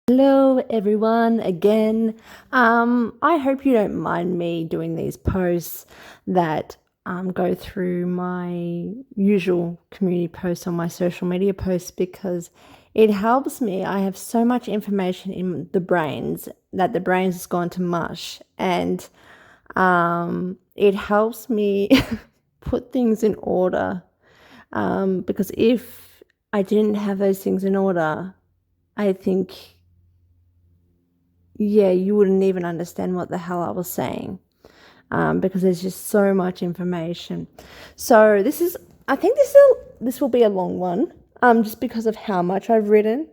Hello everyone again. I hope you don't mind me doing these posts that go through my usual community posts on my social media posts because it helps me. I have so much information in the brains that the brains has gone to mush, and it helps me put things in order. Because if I didn't have those things in order, I think you wouldn't even understand what the hell I was saying, because there's just so much information. So I think this will be a long one, just because of how much I've written,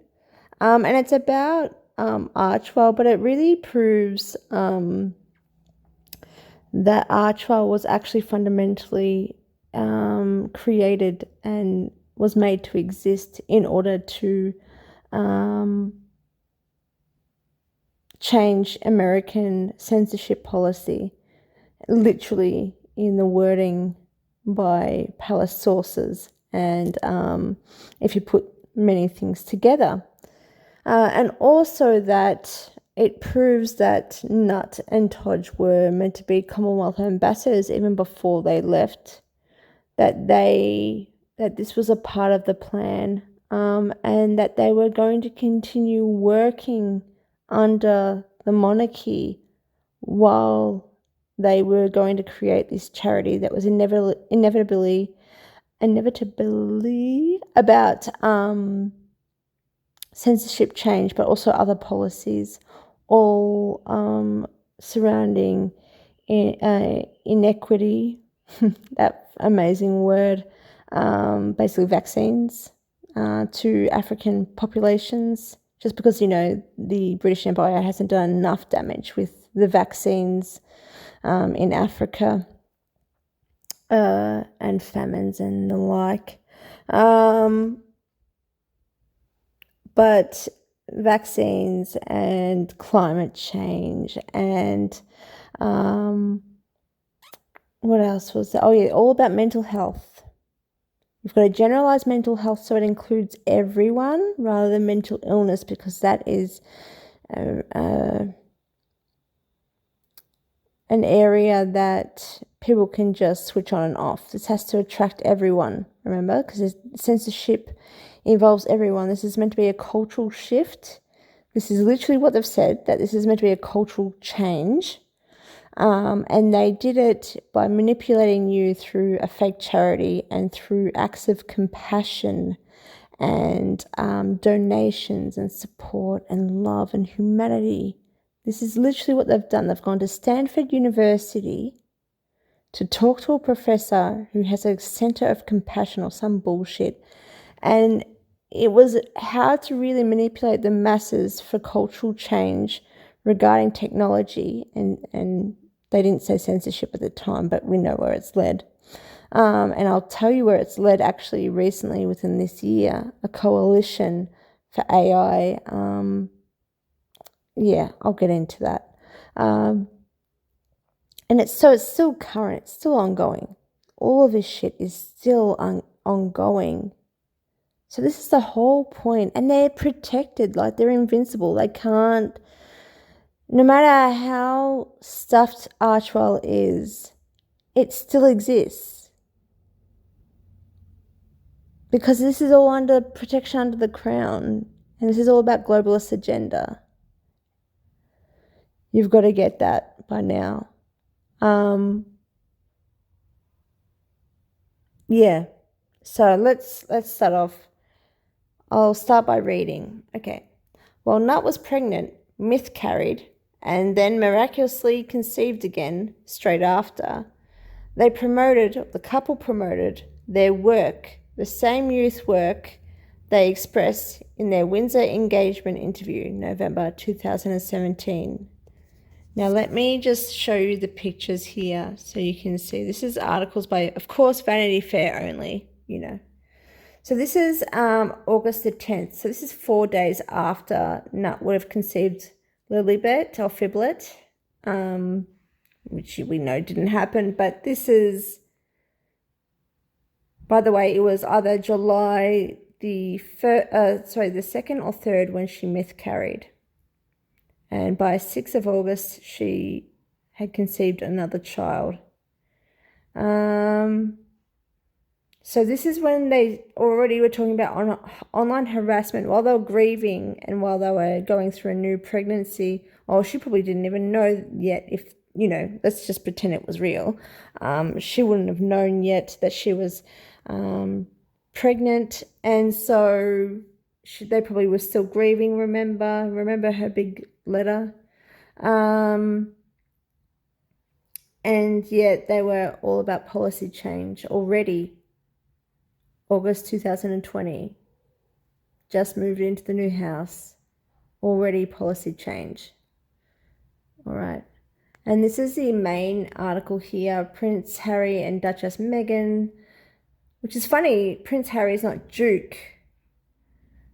and it's about Archewell, but it really proves that Archewell was actually fundamentally created and was made to exist in order to change American censorship policy, literally in the wording by palace sources, and if you put many things together. And also that it proves that Nutt and Todge were meant to be Commonwealth ambassadors even before they left, that this was a part of the plan, and that they were going to continue working under the monarchy while they were going to create this charity that was inevitably about censorship change, but also other policies, all surrounding inequity, that amazing word, basically vaccines to African populations, just because, the British Empire hasn't done enough damage with the vaccines in Africa, and famines and the like. But vaccines and climate change and what else was there? Oh yeah, all about mental health. You've got a generalized mental health, so it includes everyone rather than mental illness, because that is an area that people can just switch on and off. This has to attract everyone, remember, because censorship involves everyone. This is meant to be a cultural shift. This is literally what they've said, that this is meant to be a cultural change. And they did it by manipulating you through a fake charity and through acts of compassion and donations and support and love and humanity. This is literally what they've done. They've gone to Stanford University to talk to a professor who has a center of compassion or some bullshit. And it was how to really manipulate the masses for cultural change regarding technology, and they didn't say censorship at the time, but we know where it's led. And I'll tell you where it's led actually recently within this year, a coalition for AI. I'll get into that. And it's still current, it's still ongoing. All of this shit is still ongoing. So this is the whole point. And they're protected, like they're invincible. They can't, no matter how stuffed Archewell is, it still exists. Because this is all under protection under the crown. And this is all about globalist agenda. You've got to get that by now. So let's start off. I'll start by reading. Okay. While Nut was pregnant, miscarried, and then miraculously conceived again straight after, the couple promoted their work, the same youth work they expressed in their Windsor engagement interview, November 2017. Now let me just show you the pictures here so you can see. This is articles by, of course, Vanity Fair only, So this is August the 10th. So this is 4 days after Nut would have conceived Lilibet or Fiblet, which we know didn't happen. But this is, by the way, it was either July the 2nd or 3rd when she miscarried. And by 6th of August, she had conceived another child. So this is when they already were talking about online harassment while they were grieving and while they were going through a new pregnancy. Oh, she probably didn't even know yet if, let's just pretend it was real. She wouldn't have known yet that she was pregnant. And so they probably were still grieving, remember her big letter. And yet they were all about policy change already. August 2020, just moved into the new house, already policy change. All right. And this is the main article here, Prince Harry and Duchess Meghan, which is funny. Prince Harry is not Duke.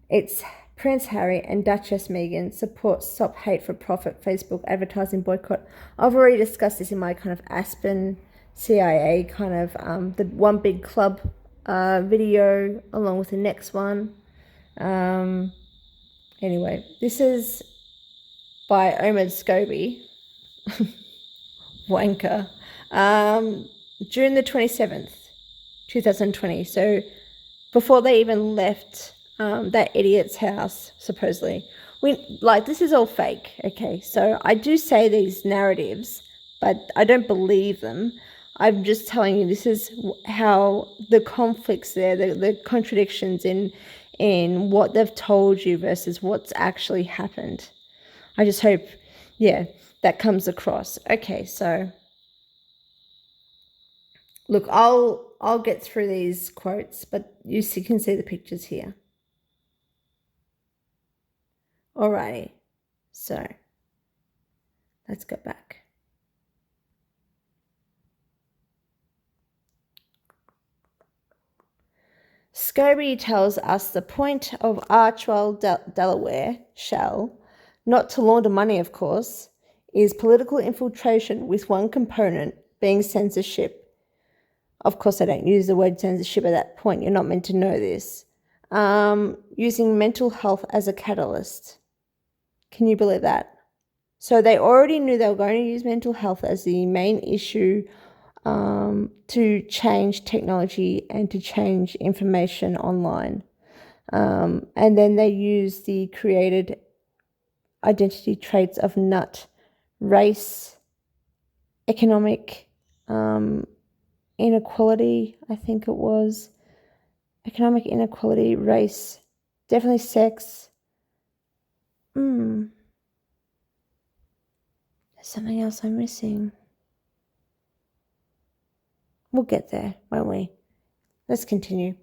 It's Prince Harry and Duchess Meghan support Stop Hate for Profit Facebook advertising boycott. I've already discussed this in my kind of Aspen CIA kind of the One Big Club video along with the next one. Anyway, this is by Omid Scobie, wanker, June the 27th, 2020. So before they even left that idiot's house, supposedly. This is all fake, okay? So I do say these narratives, but I don't believe them. I'm just telling you this is how the conflicts there, the contradictions in what they've told you versus what's actually happened. I just hope, that comes across. Okay, so look, I'll get through these quotes, but you can see the pictures here. Alrighty, so let's go back. Scobie tells us the point of Archewell, Delaware, shell, not to launder money, of course, is political infiltration, with one component being censorship. Of course, I don't use the word censorship at that point. You're not meant to know this. Using mental health as a catalyst. Can you believe that? So they already knew they were going to use mental health as the main issue to change technology and to change information online. And then they use the created identity traits of nut, race, economic inequality, I think it was. Economic inequality, race, definitely sex. There's something else I'm missing. We'll get there, won't we? Let's continue.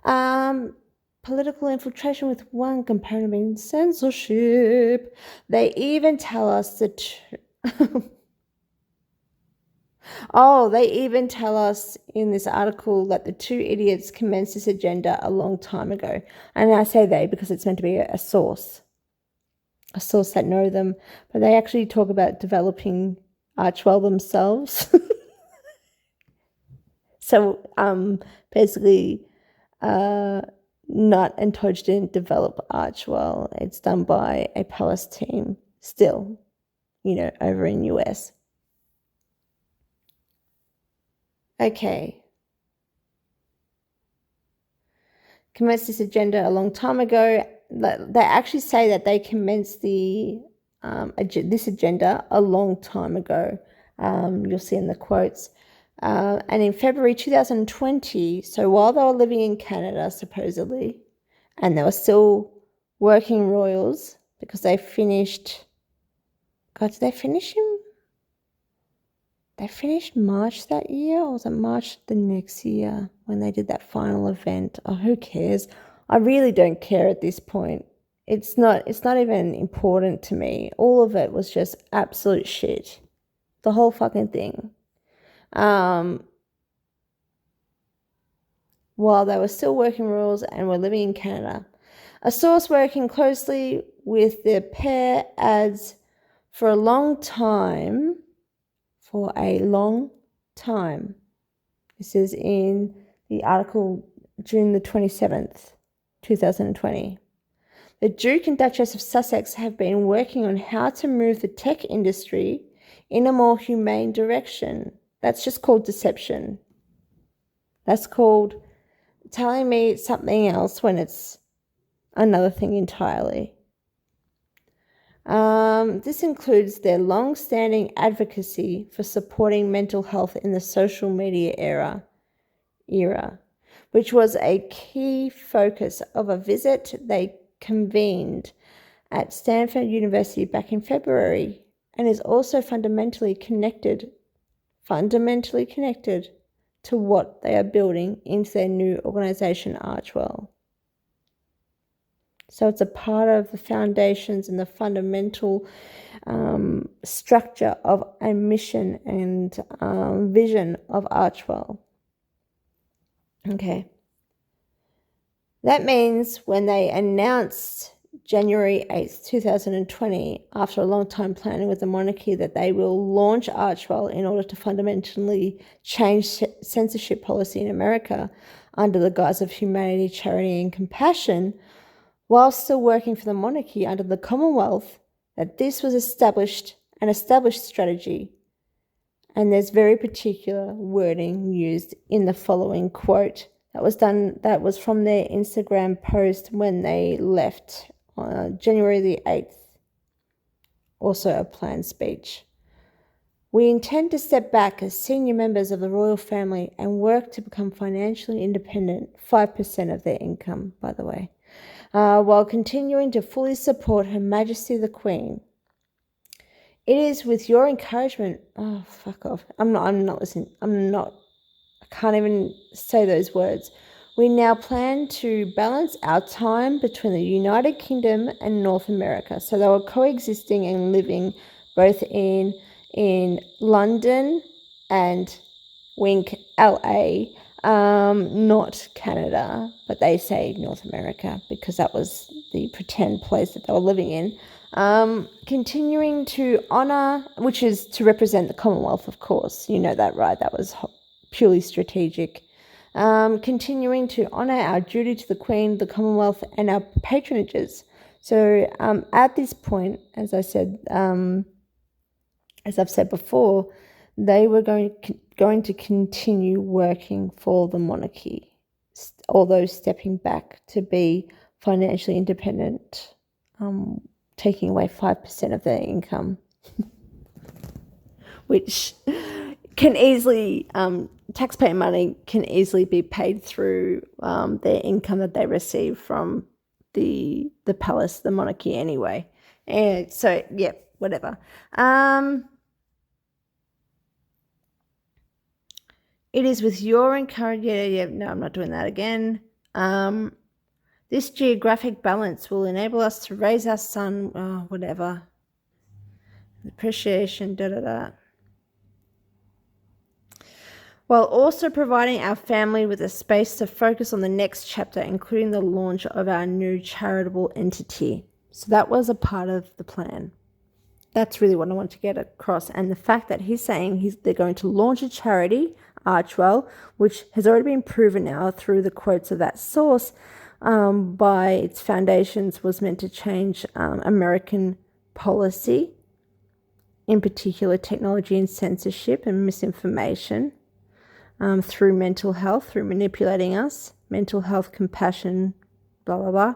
Political infiltration with one component being censorship. They even tell us that... they even tell us in this article that the two idiots commenced this agenda a long time ago. And I say they because it's meant to be a source that know them. But they actually talk about developing Archewell themselves. So basically, Nut and Todge didn't develop Archewell. It's done by a Palace team still, over in US. Okay. Commenced this agenda a long time ago. They actually say that they commenced this agenda a long time ago. You'll see in the quotes. And in February 2020, so while they were living in Canada, supposedly, and they were still working royals because they finished... God, did they finish him? They finished March that year, or was it March the next year when they did that final event? Oh, who cares? I really don't care at this point. It's not even important to me. All of it was just absolute shit. The whole fucking thing. While they were still working royals and were living in Canada. A source working closely with the pair adds for a long time. This is in the article June the 27th, 2020. The Duke and Duchess of Sussex have been working on how to move the tech industry in a more humane direction. That's just called deception. That's called telling me something else when it's another thing entirely. This includes their long-standing advocacy for supporting mental health in the social media era, which was a key focus of a visit they convened at Stanford University back in February, and is also fundamentally connected to what they are building into their new organization, Archewell. So it's a part of the foundations and the fundamental structure of a mission and vision of Archewell. Okay. That means when they announced January 8th, 2020, after a long time planning with the monarchy, that they will launch Archewell in order to fundamentally change censorship policy in America under the guise of humanity, charity, and compassion, while still working for the monarchy under the Commonwealth, that this was an established strategy. And there's very particular wording used in the following quote that was from their Instagram post when they left on January the 8th. Also a planned speech. We intend to step back as senior members of the royal family and work to become financially independent, 5% of their income, by the way, while continuing to fully support Her Majesty the Queen. It is with your encouragement. Oh, fuck off. I'm not listening. I can't even say those words. We now plan to balance our time between the United Kingdom and North America. So they were coexisting and living both in London and wink LA, not Canada, but they say North America because that was the pretend place that they were living in. Continuing to honour, which is to represent the Commonwealth, of course. You know that, right? That was purely strategic. Continuing to honour our duty to the Queen, the Commonwealth, and our patronages. So at this point, as I've said before, they were going to continue working for the monarchy, although stepping back to be financially independent, taking away 5% of their income, which can easily, taxpayer money can easily be paid through their income that they receive from the palace, the monarchy anyway. And so, yeah, whatever. It is with your encouragement. No, I'm not doing that again. This geographic balance will enable us to raise our son, whatever. Appreciation, while also providing our family with a space to focus on the next chapter, including the launch of our new charitable entity. So that was a part of the plan. That's really what I want to get across. And the fact that he's saying they're going to launch a charity, Archewell, which has already been proven now through the quotes of that source, by its foundations, was meant to change American policy, in particular technology and censorship and misinformation, through mental health, through manipulating us, mental health, compassion, blah, blah, blah.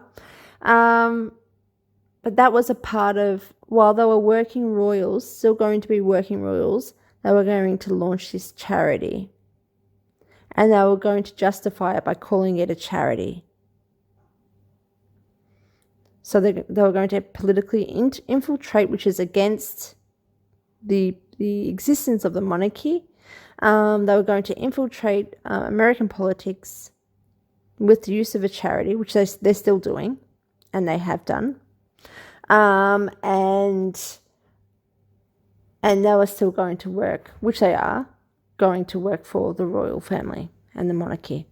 But that was a part of, while they were working royals, still going to be working royals, they were going to launch this charity. And they were going to justify it by calling it a charity. So they were going to politically infiltrate, which is against the existence of the monarchy. They were going to infiltrate American politics with the use of a charity, which they're still doing, and they have done. And they were still going to work, which they are, going to work for the royal family and the monarchy.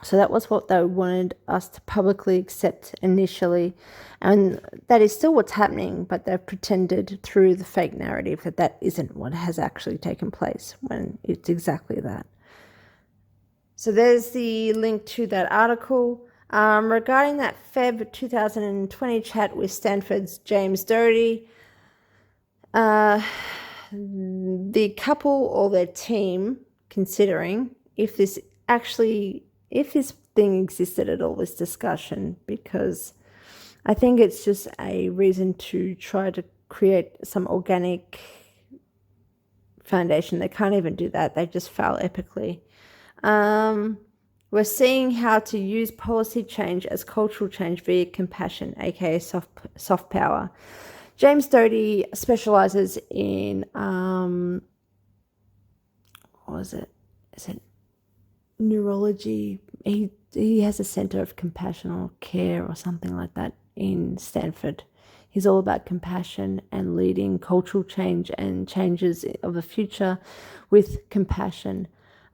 So that was what they wanted us to publicly accept initially. And that is still what's happening, but they've pretended through the fake narrative that isn't what has actually taken place, when it's exactly that. So there's the link to that article. Regarding that Feb 2020 chat with Stanford's James Doherty, the couple or their team considering if this thing existed at all, this discussion, because I think it's just a reason to try to create some organic foundation. They can't even do that. They just fail epically. We're seeing how to use policy change as cultural change via compassion, aka soft power. James Doherty specializes in what is it? Is it neurology? He has a center of compassion or care or something like that in Stanford. He's all about compassion and leading cultural change and changes of the future with compassion.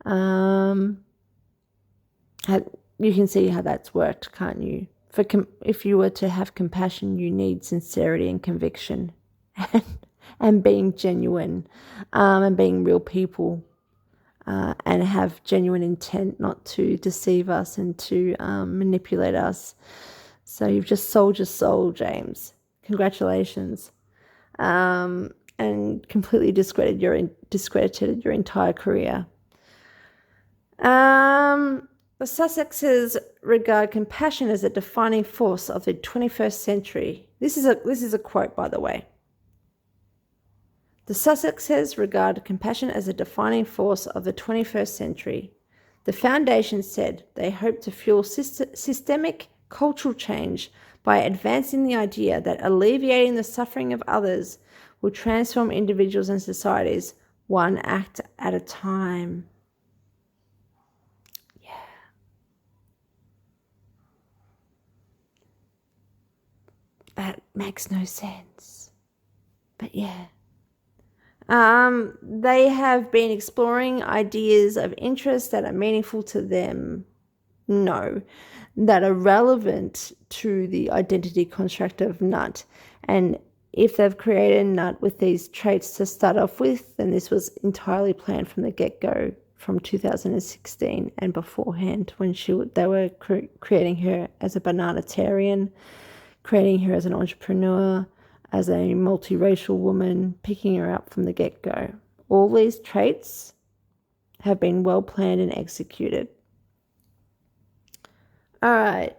You can see how that's worked, can't you? If you were to have compassion, you need sincerity and conviction and being genuine and being real people and have genuine intent not to deceive us and to manipulate us. So you've just sold your soul, James. Congratulations. And completely discredited your entire career. The Sussexes regard compassion as a defining force of the 21st century. This is a quote, by the way. The Sussexes regard compassion as a defining force of the 21st century. The Foundation said they hope to fuel systemic cultural change by advancing the idea that alleviating the suffering of others will transform individuals and societies one act at a time. That makes no sense. But yeah. They have been exploring ideas of interest that are meaningful to them. No. That are relevant to the identity construct of Nut. And if they've created Nut with these traits to start off with, then this was entirely planned from the get-go from 2016 and beforehand when they were creating her as a bananatarian, creating her as an entrepreneur, as a multiracial woman, picking her up from the get-go. All these traits have been well planned and executed. All right.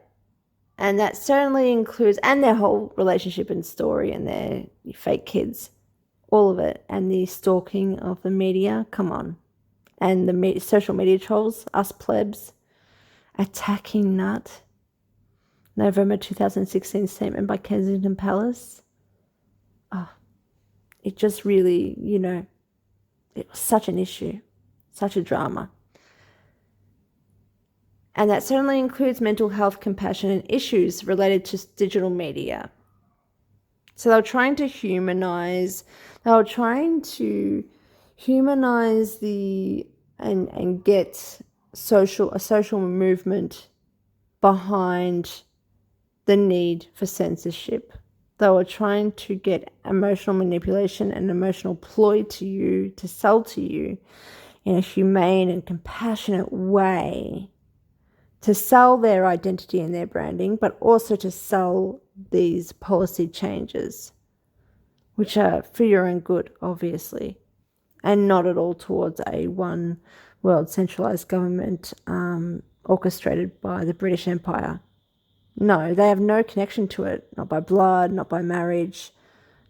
And that certainly includes, and their whole relationship and story and their fake kids, all of it. And the stalking of the media, come on. And the social media trolls, us plebs, attacking Nut. November 2016 statement by Kensington Palace. Oh, it just really, it was such an issue, such a drama. And that certainly includes mental health, compassion, and issues related to digital media. So they were trying to humanize and get a social movement behind the need for censorship. They were trying to get emotional manipulation and emotional ploy to sell to you in a humane and compassionate way, to sell their identity and their branding, but also to sell these policy changes, which are for your own good, obviously, and not at all towards a one world centralized government orchestrated by the British Empire. No, they have no connection to it, not by blood, not by marriage,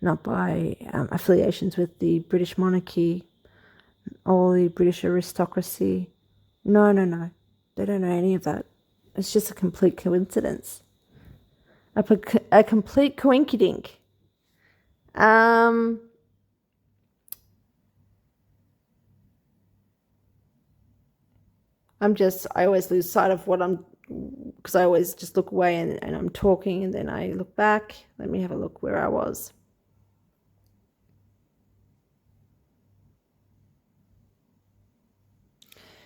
not by affiliations with the British monarchy or the British aristocracy. No. They don't know any of that. It's just a complete coincidence. A complete coinkydink. I always lose sight of what because I always just look away and I'm talking and then I look back. Let me have a look where I was.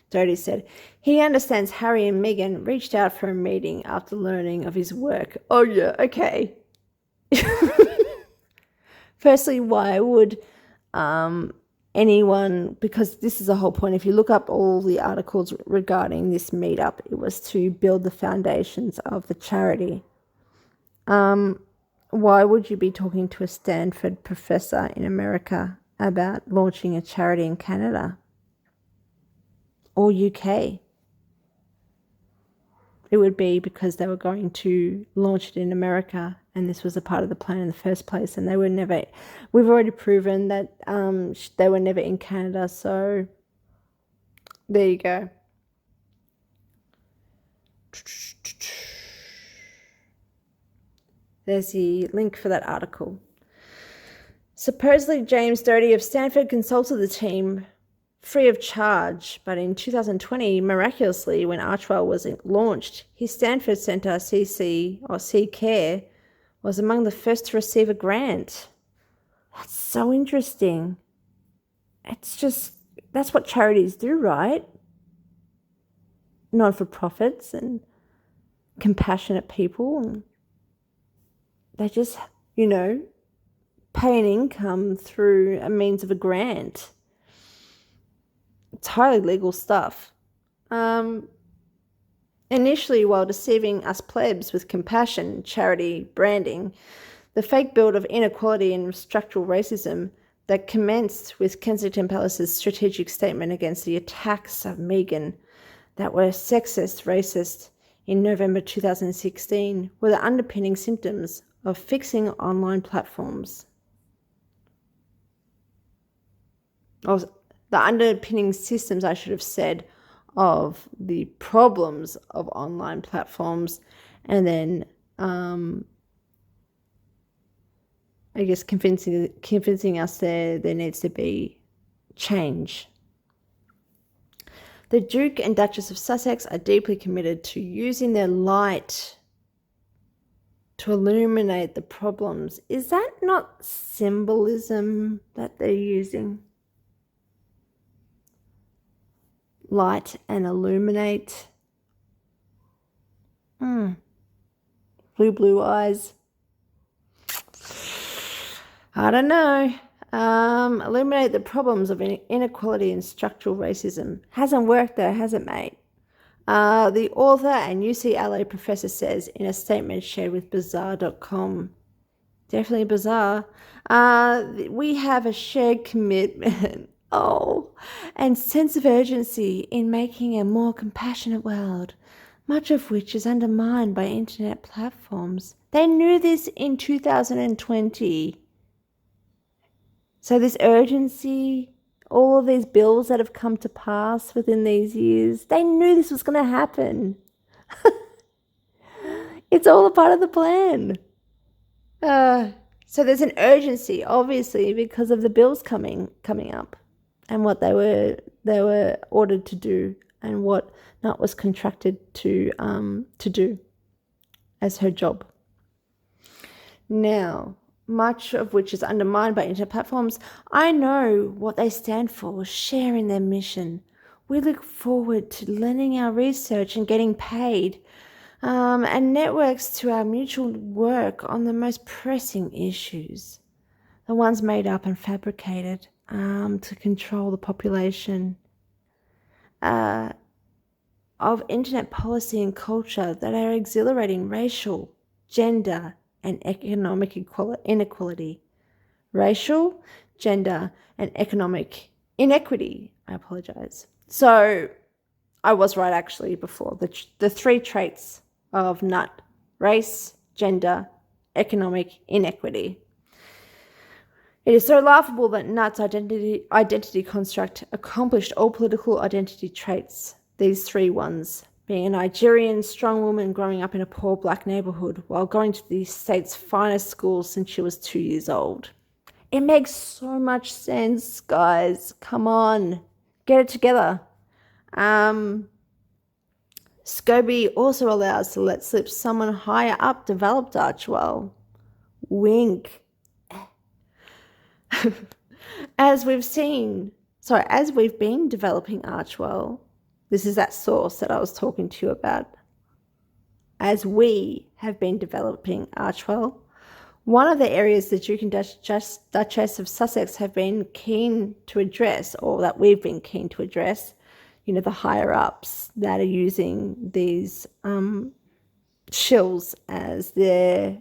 Doherty said, he understands Harry and Meghan reached out for a meeting after learning of his work. Oh yeah, okay. Firstly, why would anyone, because this is the whole point. If you look up all the articles regarding this meetup, it was to build the foundations of the charity. Why would you be talking to a Stanford professor in America about launching a charity in Canada or UK? It would be because they were going to launch it in America, and this was a part of the plan in the first place, and they were never, we've already proven that they were never in Canada, so there you go. There's the link for that article. Supposedly James Doty of Stanford consulted the team free of charge, but in 2020, miraculously, when Archewell was launched, his Stanford Center, CC or C-Care, was among the first to receive a grant. That's so interesting. It's just, that's what charities do, right? Non-for-profits and compassionate people. They just, pay an income through a means of a grant. It's highly legal stuff. Initially, while deceiving us plebs with compassion, charity, branding, the fake build of inequality and structural racism that commenced with Kensington Palace's strategic statement against the attacks of Meghan that were sexist, racist in November 2016 were the underpinning symptoms of fixing online platforms. The underpinning systems, I should have said, of the problems of online platforms, and then I guess convincing us there needs to be change. The Duke and Duchess of Sussex are deeply committed to using their light to illuminate the problems. Is that not symbolism that they're using? Light and illuminate. Blue eyes. I don't know. Illuminate the problems of inequality and structural racism. Hasn't worked though, has it, mate? The author and UCLA professor says in a statement shared with Bazaar.com. Definitely Bazaar. We have a shared commitment. And sense of urgency in making a more compassionate world, much of which is undermined by internet platforms. They knew this in 2020. So this urgency, all of these bills that have come to pass within these years, they knew this was going to happen. It's all a part of the plan. So there's an urgency, obviously, because of the bills coming up. And what they were ordered to do, and what Nut was contracted to do as her job. Now, much of which is undermined by internet platforms, I know what they stand for, sharing their mission. We look forward to lending our research and getting paid, and networks to our mutual work on the most pressing issues, the ones made up and fabricated to control the population, of internet policy and culture that are exhilarating racial, gender, and economic inequality. Racial, gender, and economic inequity. I apologize. So I was right actually before. The three traits of Nut: race, gender, economic inequity. It is so laughable that Nut's identity construct accomplished all political identity traits, these three ones, being a Nigerian strong woman growing up in a poor black neighborhood while going to the state's finest school since she was 2 years old. It makes so much sense, guys. Come on, get it together. Scobie also allows to let slip someone higher up developed Archewell. Wink. As we've been developing Archewell, this is that source that I was talking to you about. As we have been developing Archewell, One of the areas the Duke and Duchess of Sussex have been keen to address, or that we've been keen to address, the higher-ups that are using these shills as their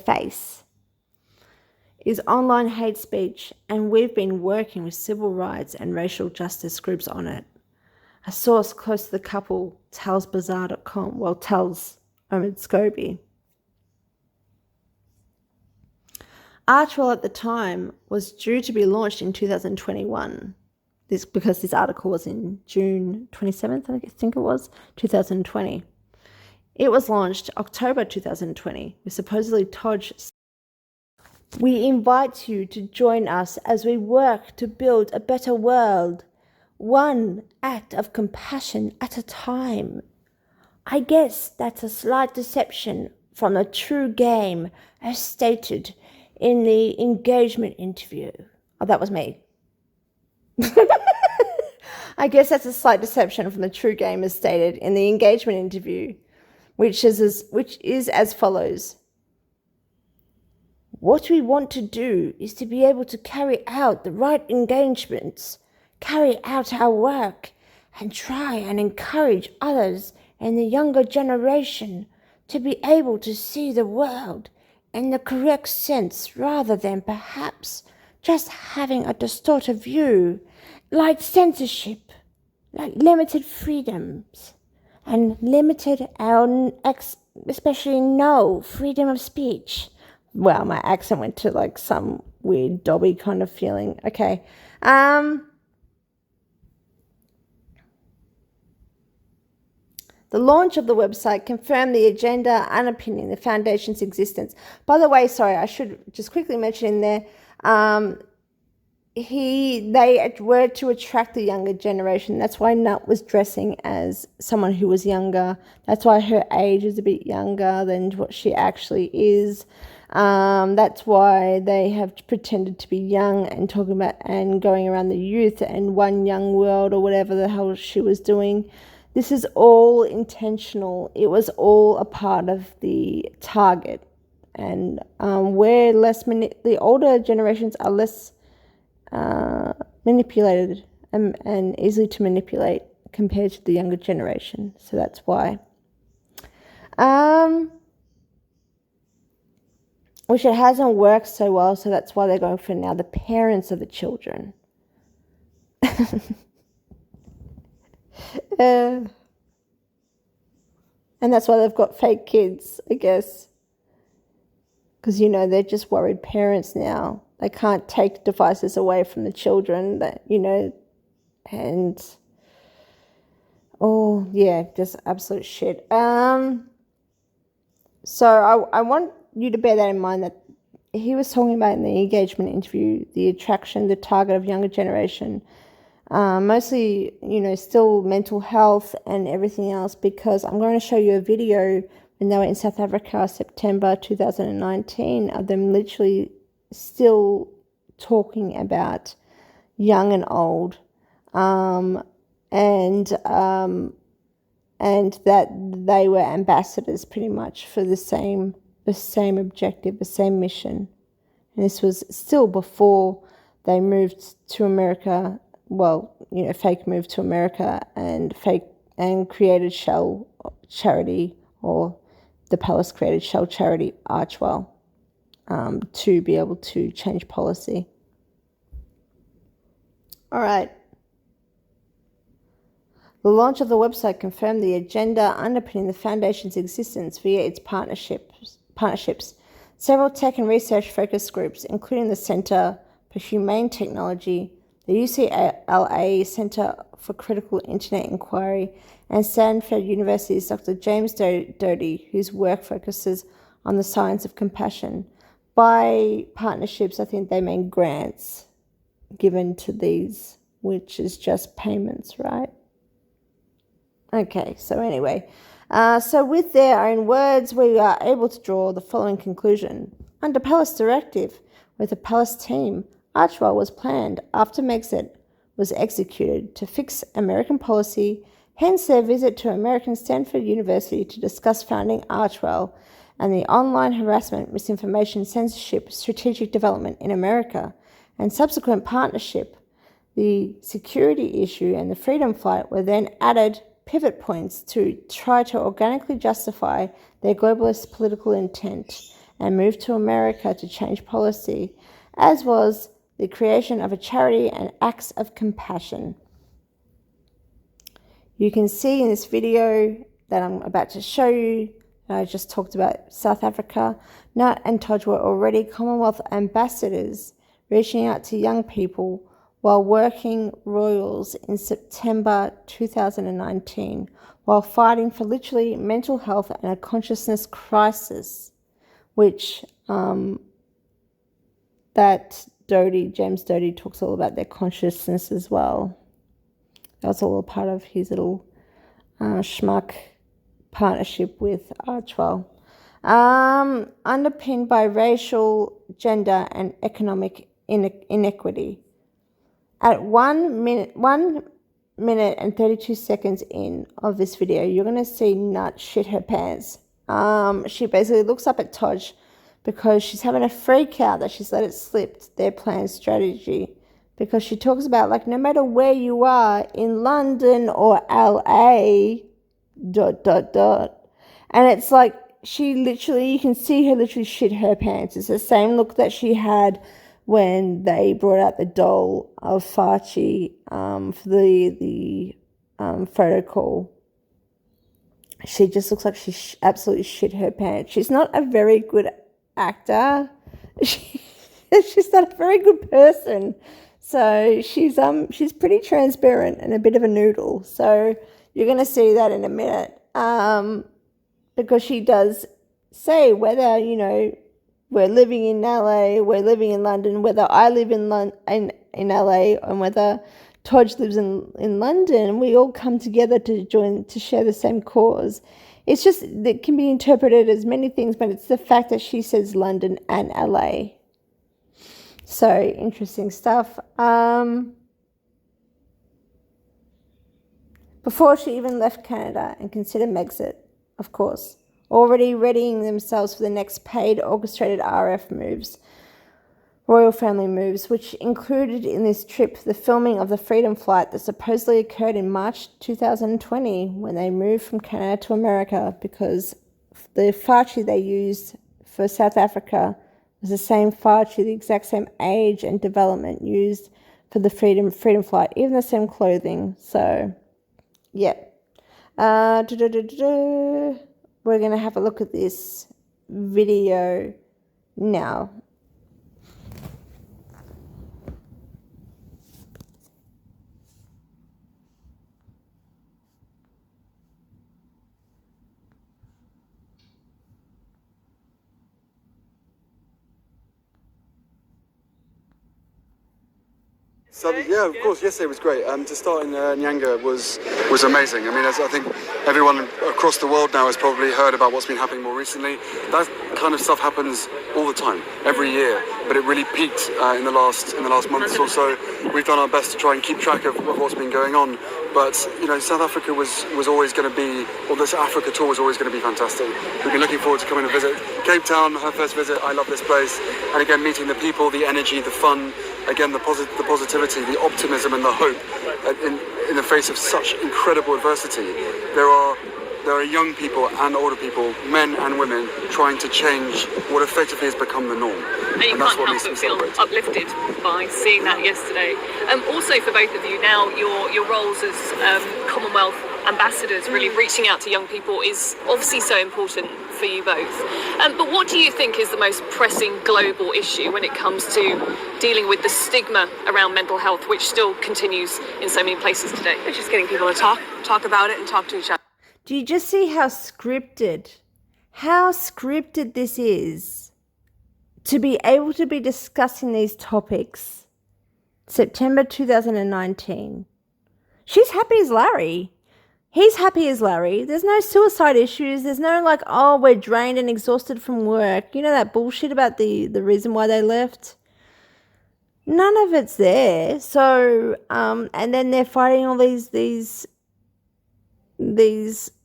face, is online hate speech, and we've been working with civil rights and racial justice groups on it. A source close to the couple tells Bazaar.com, tells Omid Scobie. Archewell at the time was due to be launched in 2021. Because this article was in June 27th, I think it was, 2020. It was launched October 2020 with supposedly Todge. We invite you to join us as we work to build a better world, one act of compassion at a time. I guess that's a slight deception from the true game as stated in the engagement interview. Oh, that was me. I guess that's a slight deception from the true game as stated in the engagement interview, which is as follows. What we want to do is to be able to carry out the right engagements, carry out our work, and try and encourage others in the younger generation to be able to see the world in the correct sense rather than perhaps just having a distorted view, like censorship, like limited freedoms, and limited, especially no freedom of speech. Well, my accent went to like some weird Dobby kind of feeling. Okay. The launch of the website confirmed the agenda underpinning the foundation's existence. By the way, sorry, I should just quickly mention in there, they were to attract the younger generation. That's why Nut was dressing as someone who was younger. That's why her age is a bit younger than what she actually is. That's why they have pretended to be young and talking about and going around the youth and One Young World or whatever the hell she was doing. This is all intentional. It was all a part of the target. And the older generations are less manipulated and easily to manipulate compared to the younger generation. So that's why. Which it hasn't worked so well, so that's why they're going for now the parents of the children. And that's why they've got fake kids, I guess. Because, they're just worried parents now. They can't take devices away from the children, and, just absolute shit. So I want you to bear that in mind, that he was talking about in the engagement interview, the attraction, the target of younger generation, mostly, still mental health and everything else, because I'm going to show you a video when they were in South Africa, September 2019, of them literally still talking about young and old, and that they were ambassadors pretty much for the same objective, the same mission. And this was still before they moved to America. Fake moved to America and created shell charity, or the palace created shell charity Archewell, to be able to change policy. All right. The launch of the website confirmed the agenda underpinning the foundation's existence via its partnerships. Several tech and research focus groups, including the Center for Humane Technology, the UCLA Center for Critical Internet Inquiry, and Stanford University's Dr. James Doty, whose work focuses on the science of compassion. By partnerships, I think they mean grants given to these, which is just payments, right? Okay, so anyway, so with their own words, we are able to draw the following conclusion. Under Palace Directive, with the Palace team, Archewell was planned after Megxit was executed to fix American policy, hence their visit to American Stanford University to discuss founding Archewell and the online harassment, misinformation, censorship, strategic development in America, and subsequent partnership, the security issue and the freedom flight were then added pivot points to try to organically justify their globalist political intent and move to America to change policy, as was the creation of a charity and acts of compassion. You can see in this video that I'm about to show you, I just talked about South Africa. Nut and Todge were already Commonwealth ambassadors reaching out to young people while working royals in September 2019, while fighting for literally mental health and a consciousness crisis, which that James Doty talks all about their consciousness as well. That was all a part of his little schmuck partnership with Archewell. Underpinned by racial, gender, and economic inequity. At 1 minute and 32 seconds in of this video, you're going to see Nut shit her pants. She basically looks up at Todge because she's having a freak out that she's let it slip their planned strategy. Because she talks about, like, no matter where you are, in London or LA, ... And it's like, you can see her literally shit her pants. It's the same look that she had when they brought out the doll of Fauci for the photo call. She just looks like she absolutely shit her pants. She's not a very good actor. She's not a very good person. So she's pretty transparent and a bit of a noodle. So you're going to see that in a minute. Because she does say whether, we're living in LA, we're living in London, whether I live in LA and whether Todge lives in London, we all come together to share the same cause. It's just, it can be interpreted as many things, but it's the fact that she says London and LA. So, interesting stuff. Before she even left Canada and considered Megxit, of course, already readying themselves for the next paid orchestrated RF moves, royal family moves, which included in this trip the filming of the Freedom Flight that supposedly occurred in March 2020 when they moved from Canada to America, because the Fauci they used for South Africa was the same Fauci, the exact same age and development used for the Freedom Flight, even the same clothing. So, yeah. We're going to have a look at this video now. So, yeah, of course, yesterday was great. To start in Nyanga was amazing. I mean, as I think everyone across the world now has probably heard about what's been happening more recently. That kind of stuff happens all the time, every year. But it really peaked in the last month or so. We've done our best to try and keep track of what's been going on. But, South Africa was always going to be, or this Africa tour was always going to be fantastic. We've been looking forward to coming and visit Cape Town, her first visit. I love this place. And again, meeting the people, the energy, the fun, again, the positivity, the optimism and the hope in the face of such incredible adversity. There are young people and older people, men and women, trying to change what effectively has become the norm. And you can't help but feel uplifted by seeing that yesterday. Also for both of you now, your roles as Commonwealth ambassadors, really reaching out to young people is obviously so important for you both. But what do you think is the most pressing global issue when it comes to dealing with the stigma around mental health, which still continues in so many places today? It's just getting people to talk about it and talk to each other. Do you just see how scripted this is to be able to be discussing these topics? September 2019. She's happy as Larry. He's happy as Larry. There's no suicide issues. There's no like, oh, we're drained and exhausted from work. You know that bullshit about the reason why they left? None of it's there. So, and then they're fighting all these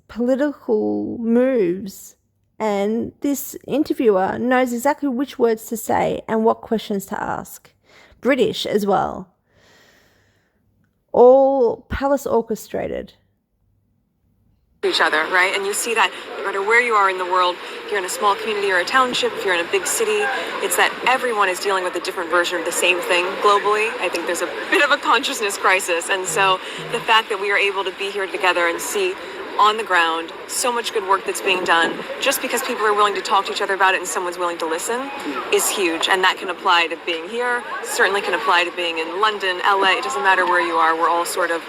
political moves And this interviewer knows exactly which words to say and what questions to ask. British as well. All palace orchestrated. Each other, right? And you see that no matter where you are in the world, if you're in a small community or a township, if you're in a big city, it's that everyone is dealing with a different version of the same thing globally. I think there's a bit of a consciousness crisis. And so the fact that we are able to be here together and see on the ground so much good work that's being done, just because people are willing to talk to each other about it and someone's willing to listen, is huge. And that can apply to being here, certainly can apply to being in London, LA. It doesn't matter where you are. We're all sort of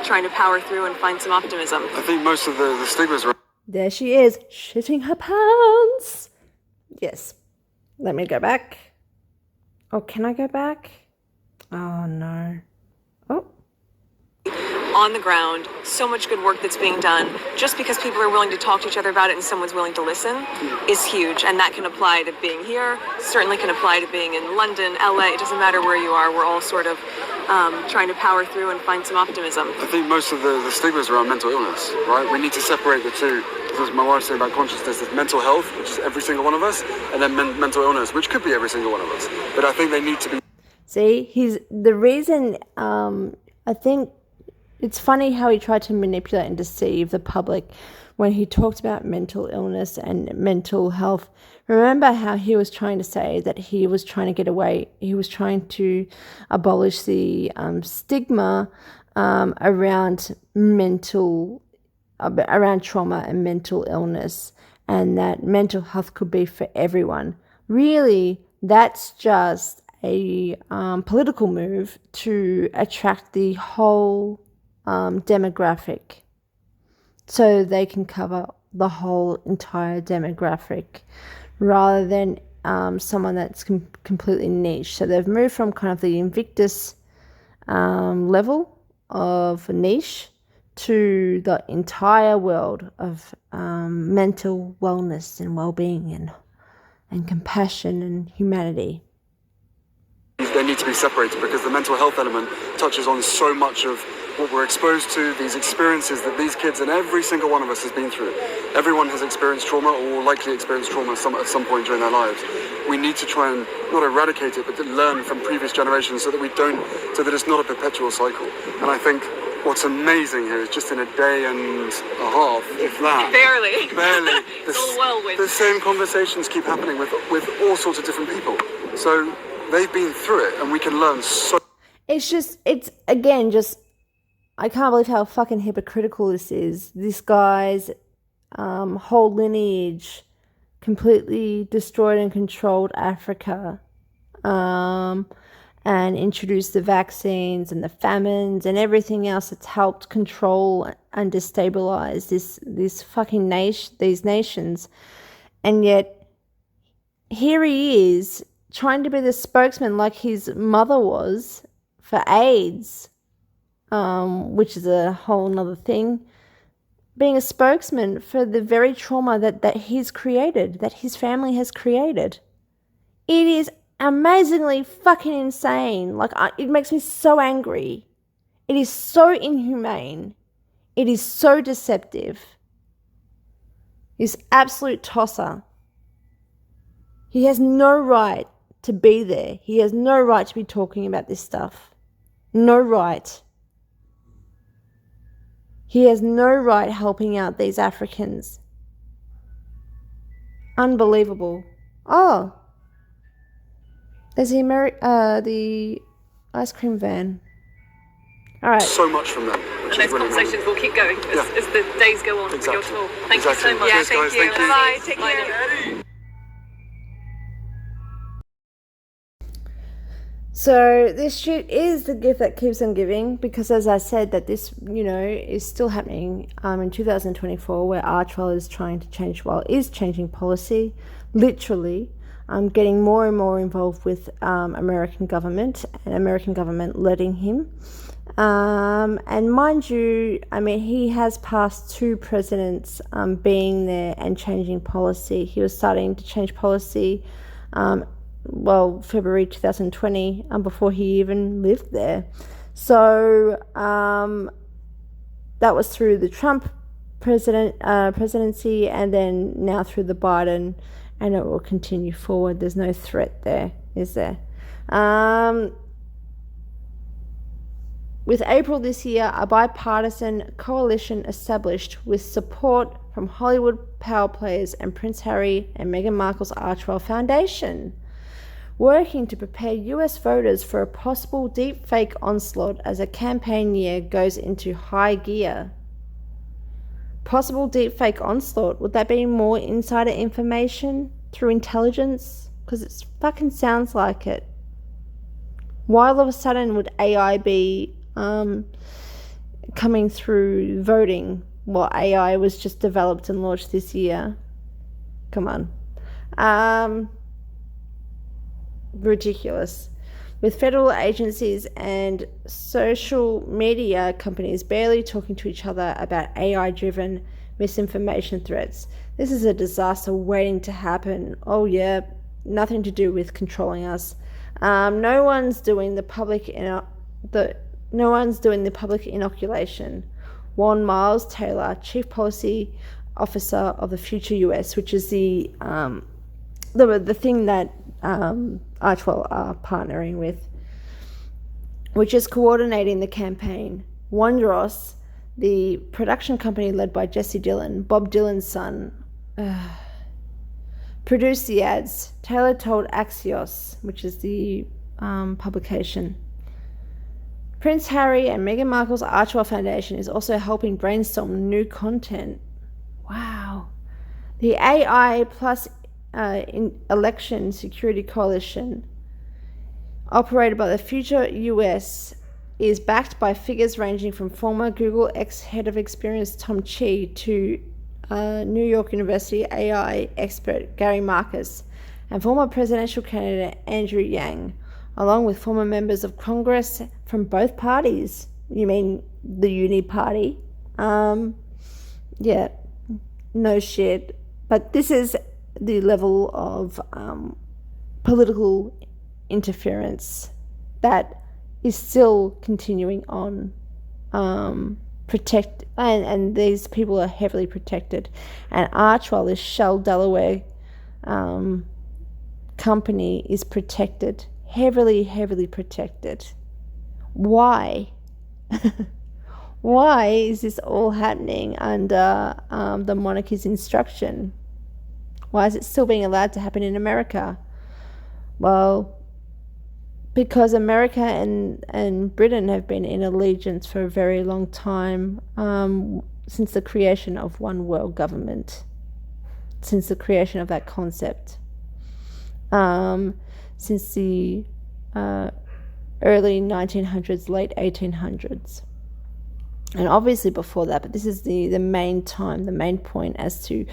trying to power through and find some optimism. I think most of the stigmas are... There she is, shitting her pants. Yes. Let me go back. Oh, can I go back? Oh, no. Oh. On the ground, so much good work that's being done, just because people are willing to talk to each other about it and someone's willing to listen, is huge. And that can apply to being here, certainly can apply to being in London, LA. It doesn't matter where you are. We're all sort of trying to power through and find some optimism. I think most of the stigmas around mental illness, right? We need to separate the two. As my wife saying about consciousness, there's mental health, which is every single one of us, and then mental illness, which could be every single one of us. But I think they need to be... See, the reason, I think it's funny how he tried to manipulate and deceive the public when he talked about mental illness and mental health. Remember how he was trying to say that he was trying to get away, he was trying to abolish the stigma around around trauma and mental illness, and that mental health could be for everyone. Really, that's just a political move to attract the whole demographic, so they can cover the whole entire demographic rather than someone that's completely niche. So they've moved from kind of the Invictus level of niche to the entire world of mental wellness and well-being and compassion and humanity. They need to be separated because the mental health element touches on so much of what we're exposed to, these experiences that these kids and every single one of us has been through. Everyone has experienced trauma or will likely experience trauma at some point during their lives. We need to try and not eradicate it, but to learn from previous generations so that it's not a perpetual cycle. And I think what's amazing here is just in a day and a half, if that. Barely. It's all whirlwind. The same conversations keep happening with all sorts of different people. So they've been through it and we can learn so... I can't believe how fucking hypocritical this is. This guy's whole lineage completely destroyed and controlled Africa, and introduced the vaccines and the famines and everything else that's helped control and destabilize this fucking these nations. And yet here he is trying to be the spokesman like his mother was for AIDS, which is a whole nother thing, being a spokesman for the very trauma that he's created, that his family has created. It is amazingly fucking insane. It makes me so angry. It is so inhumane. It is so deceptive. He's absolute tosser. He has no right to be there. He has no right to be talking about this stuff. No right. He has no right helping out these Africans. Unbelievable. Oh, there's the ice cream van. All right. So much from them. And those conversations will keep going as the days go on with your tour. Thank you so much. Yeah, thank you. Bye. Take care. So this shit is the gift that keeps on giving, because as I said, that this, is still happening in 2024, where Archewell is trying to is changing policy, literally, getting more and more involved with American government, and American government letting him. And mind you, he has passed 2 presidents being there and changing policy. He was starting to change policy February 2020, before he even lived there. So that was through the Trump presidency, and then now through the Biden, and it will continue forward. There's no threat there, is there? With April this year, a bipartisan coalition established with support from Hollywood power players and Prince Harry and Meghan Markle's Archewell Foundation, working to prepare US voters for a possible deepfake onslaught as a campaign year goes into high gear. Possible deepfake onslaught, would that be more insider information through intelligence? Because it fucking sounds like it. Why all of a sudden would AI be coming through voting? Well, AI was just developed and launched this year. Come on. Ridiculous. With federal agencies and social media companies barely talking to each other about AI-driven misinformation threats. This is a disaster waiting to happen. Oh yeah, nothing to do with controlling us. No one's doing the public inoculation. Warren Miles Taylor, Chief Policy Officer of the Future US, which is the thing that Archewell are partnering with, which is coordinating the campaign. Wondros, the production company led by Jesse Dillon, Bob Dylan's son, produced the ads. Taylor told Axios, which is the publication. Prince Harry and Meghan Markle's Archewell Foundation is also helping brainstorm new content. Wow. The AI plus election security coalition, operated by the Future US, is backed by figures ranging from former Google ex-head of experience Tom Chi to New York University AI expert Gary Marcus and former presidential candidate Andrew Yang, along with former members of Congress from both parties. You mean the Uni Party? Yeah, no shit. But this is the level of political interference that is still continuing on. And these people are heavily protected. And Archewell, this Shell Delaware company, is protected. Heavily protected. Why? Why is this all happening under the monarchy's instruction? Why is it still being allowed to happen in America? Well, because America and Britain have been in allegiance for a very long time, since the creation of one world government, since the creation of that concept, since the early 1900s, late 1800s. And obviously before that, but this is the main time, the main point as to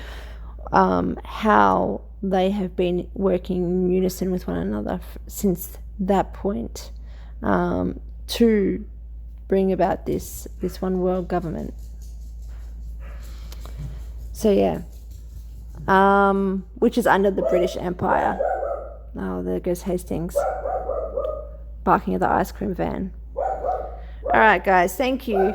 how they have been working in unison with one another since that point, to bring about this one world government. So yeah, which is under the British Empire. Oh, there goes Hastings barking at the ice cream van. All right, guys, thank you.